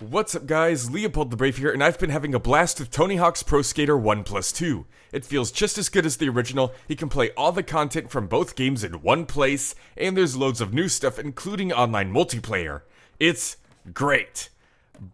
What's up guys, LeopoldTheBrave here, and I've been having a blast with Tony Hawk's Pro Skater 1+2. It feels just as good as the original, you can play all the content from both games in one place, and there's loads of new stuff including online multiplayer. It's great.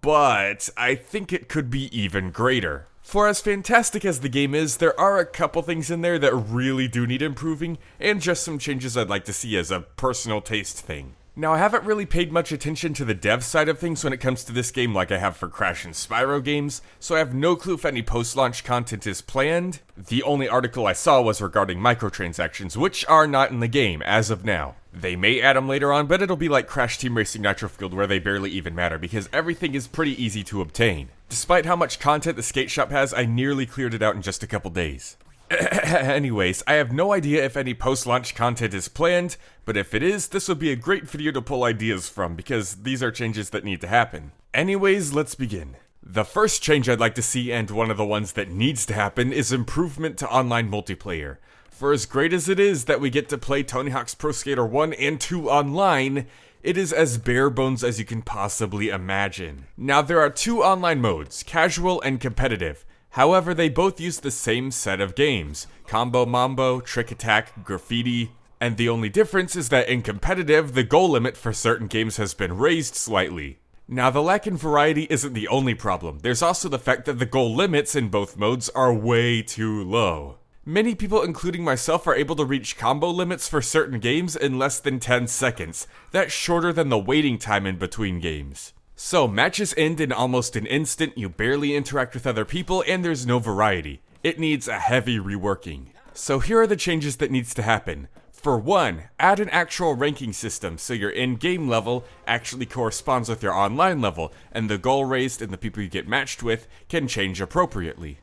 But I think it could be even greater. For as fantastic as the game is, there are a couple things in there that really do need improving, and just some changes I'd like to see as a personal taste thing. Now, I haven't really paid much attention to the dev side of things when it comes to this game like I have for Crash and Spyro games, so I have no clue if any post-launch content is planned. The only article I saw was regarding microtransactions, which are not in the game as of now. They may add them later on, but it'll be like Crash Team Racing Nitro Fueled where they barely even matter because everything is pretty easy to obtain. Despite how much content the skate shop has, I nearly cleared it out in just a couple days. Anyways, I have no idea if any post-launch content is planned, but if it is, this would be a great video to pull ideas from, because these are changes that need to happen. Anyways, let's begin. The first change I'd like to see, and one of the ones that needs to happen, is improvement to online multiplayer. For as great as it is that we get to play Tony Hawk's Pro Skater 1 and 2 online, it is as bare bones as you can possibly imagine. Now, there are two online modes, casual and competitive. However, they both use the same set of games, Combo Mambo, Trick Attack, Graffiti, and the only difference is that in competitive, the goal limit for certain games has been raised slightly. Now, the lack in variety isn't the only problem, there's also the fact that the goal limits in both modes are way too low. Many people, including myself, are able to reach combo limits for certain games in less than 10 seconds. That's shorter than the waiting time in between games. So, matches end in almost an instant, you barely interact with other people, and there's no variety. It needs a heavy reworking. So here are the changes that needs to happen. For one, add an actual ranking system so your in-game level actually corresponds with your online level, and the goal raised and the people you get matched with can change appropriately.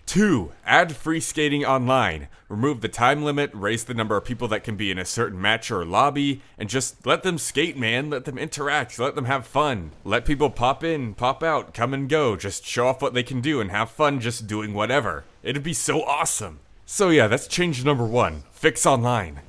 2. Add free skating online. Remove the time limit, raise the number of people that can be in a certain match or lobby, and just let them skate, man. Let them interact, let them have fun. Let people pop in, pop out, come and go, just show off what they can do and have fun just doing whatever. It'd be so awesome. So yeah, that's change number 1. Fix online.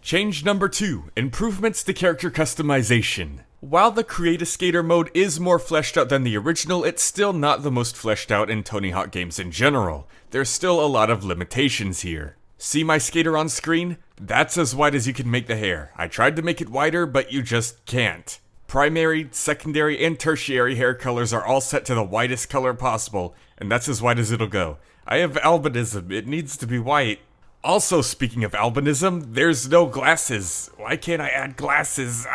Change number 2. Improvements to character customization. While the Create a Skater mode is more fleshed out than the original, it's still not the most fleshed out in Tony Hawk games in general. There's still a lot of limitations here. See my skater on screen? That's as wide as you can make the hair. I tried to make it wider, but you just can't. Primary, secondary, and tertiary hair colors are all set to the widest color possible, and that's as wide as it'll go. I have albinism, it needs to be white. Also, speaking of albinism, there's no glasses. Why can't I add glasses?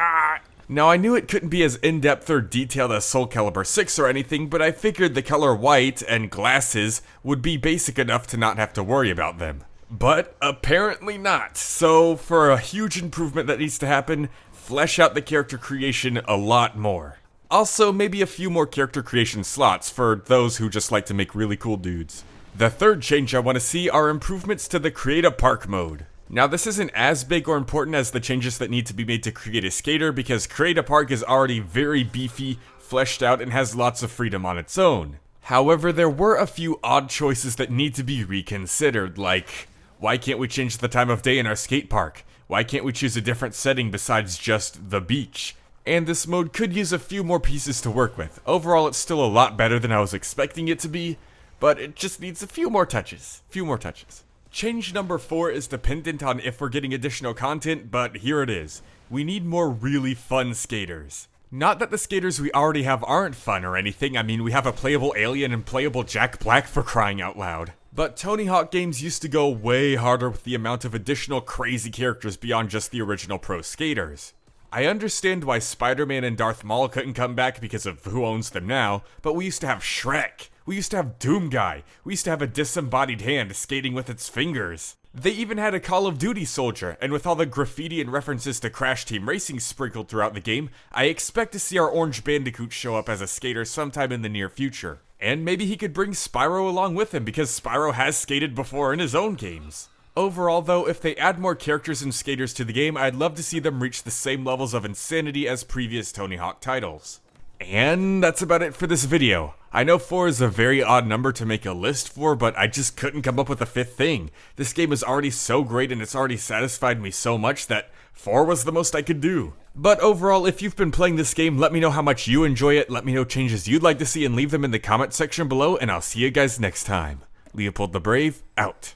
Now, I knew it couldn't be as in-depth or detailed as Soul Calibur 6 or anything, but I figured the color white and glasses would be basic enough to not have to worry about them. But apparently not. So, for a huge improvement that needs to happen, flesh out the character creation a lot more. Also, maybe a few more character creation slots for those who just like to make really cool dudes. The third change I want to see are improvements to the Create a Park mode. Now, this isn't as big or important as the changes that need to be made to Create a Skater because Create a Park is already very beefy, fleshed out, and has lots of freedom on its own. However, there were a few odd choices that need to be reconsidered, like, why can't we change the time of day in our skate park? Why can't we choose a different setting besides just the beach? And this mode could use a few more pieces to work with. Overall, it's still a lot better than I was expecting it to be, but it just needs a few more touches. Change number 4 is dependent on if we're getting additional content, but here it is. We need more really fun skaters. Not that the skaters we already have aren't fun or anything, I mean we have a playable Alien and playable Jack Black for crying out loud. But Tony Hawk games used to go way harder with the amount of additional crazy characters beyond just the original pro skaters. I understand why Spider-Man and Darth Maul couldn't come back because of who owns them now, but we used to have Shrek. We used to have Doom Guy. We used to have a disembodied hand skating with its fingers. They even had a Call of Duty soldier, and with all the graffiti and references to Crash Team Racing sprinkled throughout the game, I expect to see our Orange Bandicoot show up as a skater sometime in the near future. And maybe he could bring Spyro along with him because Spyro has skated before in his own games. Overall though, if they add more characters and skaters to the game, I'd love to see them reach the same levels of insanity as previous Tony Hawk titles. And that's about it for this video. I know 4 is a very odd number to make a list for, but I just couldn't come up with a 5th thing. This game is already so great and it's already satisfied me so much that 4 was the most I could do. But overall, if you've been playing this game, let me know how much you enjoy it, let me know changes you'd like to see, and leave them in the comment section below, and I'll see you guys next time. Leopold the Brave, out.